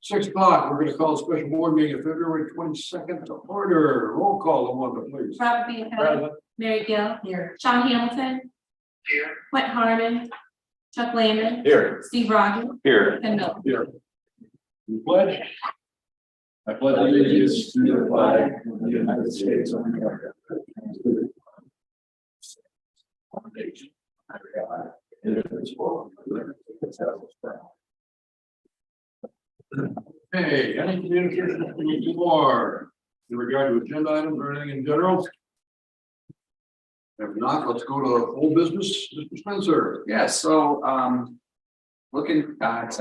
6 o'clock, we're gonna call a special board meeting of February 22nd to order. Roll call, Wanda, please. Robert Bianca, Present. Mary Gill. Here. Sean Hamilton. Here. Whit Harman. Chuck Landon. Here. Steve Rogers. Here. Ken Miller. Here. You pledge? I pledge allegiance to the flag of the United States of America. Hey, any communication from the board in regard to agenda items or anything in general? If not, let's go to old business. Mr. Spencer. Yes, so looking at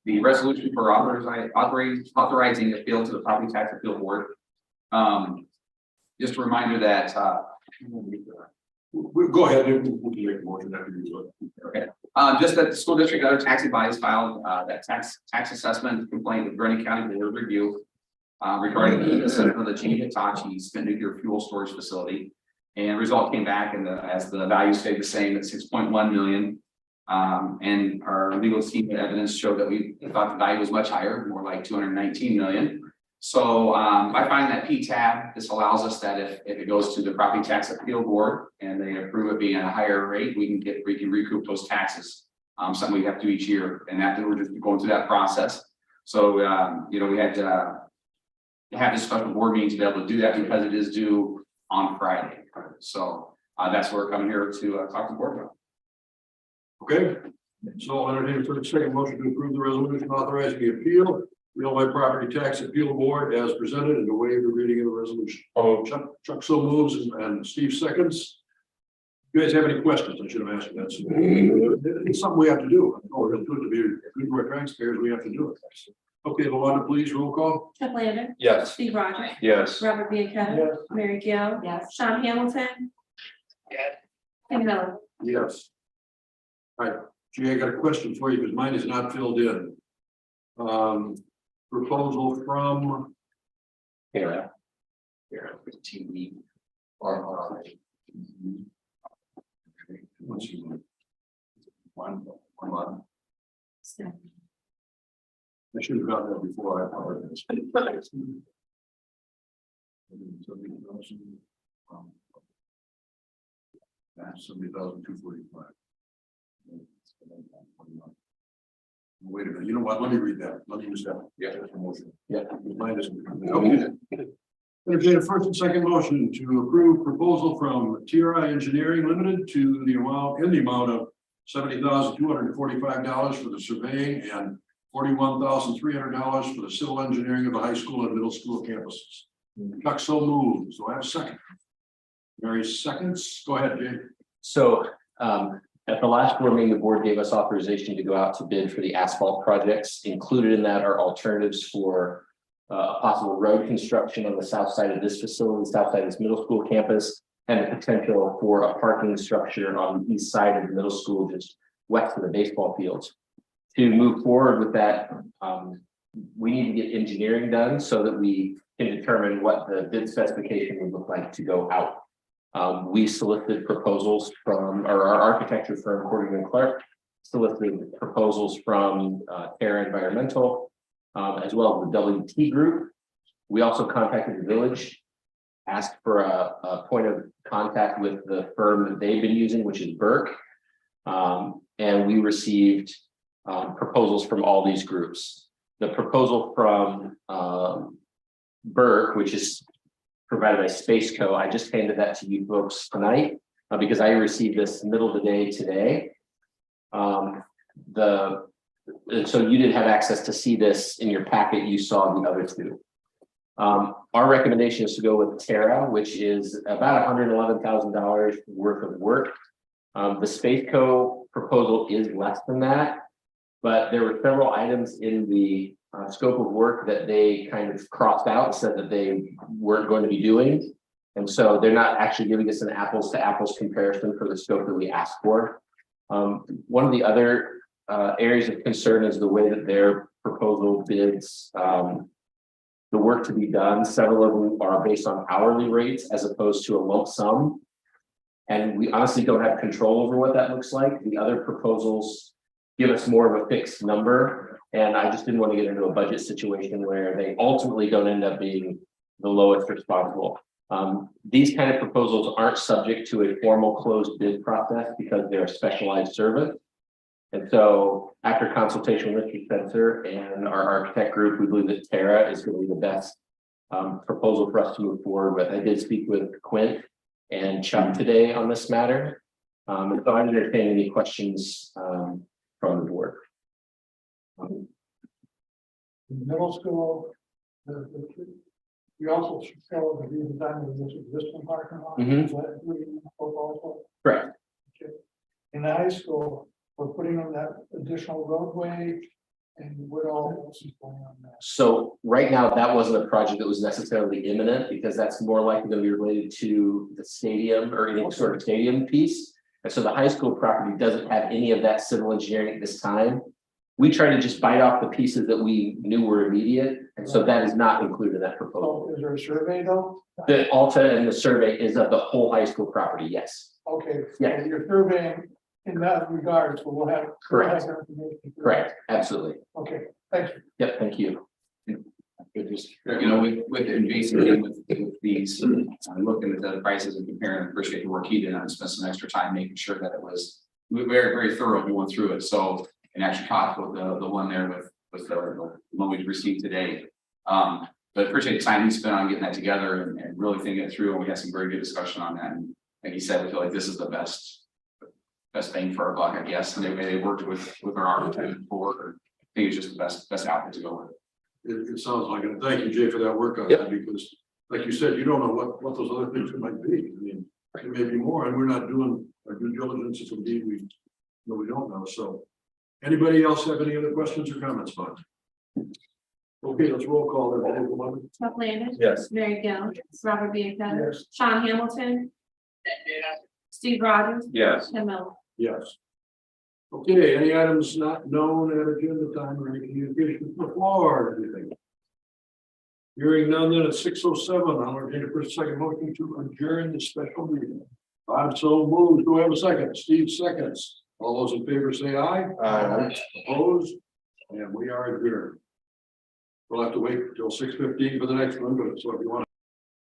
the resolution for authorizing the appeal to the property tax appeal board. Just a reminder that We'll go ahead and we'll make a motion after you do it. just that the school district other taxi bodies filed that tax assessment complaint with Vernon County Board of Review regarding the assessment of the Cheney Hitachi spent nuclear fuel storage facility. And result came back and as the value stayed the same at 6.1 million. And our legal team evidence showed that we thought the value was much higher, more like 219 million. So I find that PTAB, this allows us that if it goes to the property tax appeal board and they approve it being at a higher rate, we can recoup those taxes. Something we have to do each year, and that we're just going through that process. So you know, we had to have this special board meeting to be able to do that because it is due on Friday. So that's where we're coming here to talk to the board about. Okay, so I'll entertain for the second motion to approve the resolution authorizing the appeal, the Illinois Property Tax Appeal Board as presented and to waive the reading of the resolution. Oh, Chuck so moves and Steve seconds. You guys have any questions? I should have asked you that. It's something we have to do. We're going to do it to be good to our taxpayers. We have to do it. Okay, Luana, please roll call. Chuck Landon. Yes. Steve Rogers. Yes. Robert Bianca. Yes. Mary Gill. Yes. Sean Hamilton. Yes. Ken Miller. Yes. All right, Jay, I got a question for you because mine is not filled in. Proposal from. Here. TV. Let's see. One. I should have gotten that before I apologize. 70,245. Wait a minute, you know what, let me read that, let me use that. Yeah, that's a motion. Yeah. Mine isn't. Okay. Entertain a first and second motion to approve proposal from TRI Engineering Limited to the amount of $70,245 for the surveying and $41,300 for the civil engineering of the high school and middle school campuses. Chuck so moves, so I have a second. Mary seconds, go ahead, Jay. So at the last board meeting, the board gave us authorization to go out to bid for the asphalt projects. Included in that are alternatives for possible road construction on the south side of this facility, south side of this middle school campus, and the potential for a parking structure on the east side of the middle school, just west of the baseball fields. To move forward with that, we need to get engineering done so that we can determine what the bid specification would look like to go out. We solicited proposals from, or our architecture firm, Corrigan & Clark, solicited proposals from Terra Environmental, as well as the WT Group. We also contacted the village, asked for a point of contact with the firm that they've been using, which is Burke. And we received proposals from all these groups. The proposal from Burke, which is provided by Spaceco, I just handed that to you folks tonight because I received this middle of the day today. So you didn't have access to see this in your packet. You saw the other two. Our recommendation is to go with Terra, which is about $111,000 worth of work. The Spaceco proposal is less than that, but there were several items in the scope of work that they kind of crossed out, said that they weren't going to be doing. And so they're not actually giving us an apples to apples comparison for the scope that we asked for. One of the other areas of concern is the way that their proposal bids the work to be done. Several of them are based on hourly rates as opposed to a lump sum. And we honestly don't have control over what that looks like. The other proposals give us more of a fixed number. And I just didn't want to get into a budget situation where they ultimately don't end up being the lowest responsible. These kind of proposals aren't subject to a formal closed bid process because they're a specialized service. And so after consultation with Richard Spencer and our architect group, we believe that Terra is going to be the best proposal for us to move forward with. I did speak with Quint and Chuck today on this matter. And so I'm entertaining any questions from the board. Middle school, we also show the redesign of this existing parking lot. Mhm. Is that included in the proposal? Correct. Okay. In the high school, we're putting in that additional roadway and what all else is going on there? So right now, that wasn't a project that was necessarily imminent because that's more likely to be related to the stadium or any sort of stadium piece. And so the high school property doesn't have any of that civil engineering at this time. We try to just bite off the pieces that we knew were immediate, and so that is not included in that proposal. So is there a survey though? The Alta and the survey is of the whole high school property, yes. Okay. so Yeah. You're surveying in that regard, so we'll have. Correct. we'll have information. Correct, absolutely. Okay, thank you. Yep, thank you. You know, with basically with these, looking at the prices and comparing, I appreciate the work he did and spent some extra time making sure that it was very, very thorough. We went through it. So, and actually caught with the one there with the one we received today. But appreciate the time he spent on getting that together and really thinking it through. And we had some very good discussion on that. And like he said, we feel like this is the best bang for our buck, I guess. And they worked with our architect for, I think it's just the best outfit to go with. It sounds like it. Thank you, Jay, for that work on Yep. that, because like you said, you don't know what those other things might be. I mean, there may be more, and we're not doing our due diligence if indeed we don't know. So anybody else have any other questions or comments, Bud? Okay, let's roll call there. Chuck Landon. Yes. Mary Gill. Robert Bianca. Yes. Sean Hamilton. Steve Rogers. Yes. Tim Miller. Yes. Okay, any items not known at agenda time or any communication from the floor or anything? Hearing none, then at 6:07, I'll entertain a first second motion to adjourn the special meeting. I'm so moved. Do I have a second? Steve seconds. All those in favor say aye. Aye. Opposed? And we are adjourned. We'll have to wait until 6:15 for the next one, but so if you want to